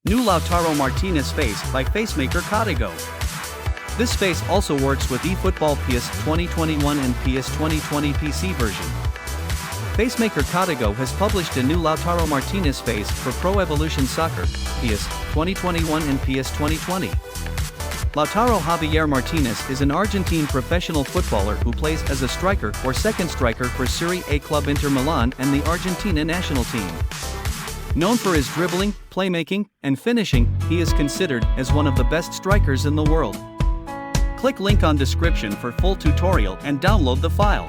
New Lautaro Martínez Face by Facemaker Kodigo. This face also works with eFootball PES 2021 and PES 2020 PC version. Facemaker Kodigo has published a new Lautaro Martínez Face for Pro Evolution Soccer, PES 2021 and PES 2020. Lautaro Javier Martínez is an Argentine professional footballer who plays as a striker or second striker for Serie A club Inter Milan and the Argentina national team. Known for his dribbling, playmaking, and finishing, he is considered as one of the best strikers in the world. Click link on description for full tutorial and download the file.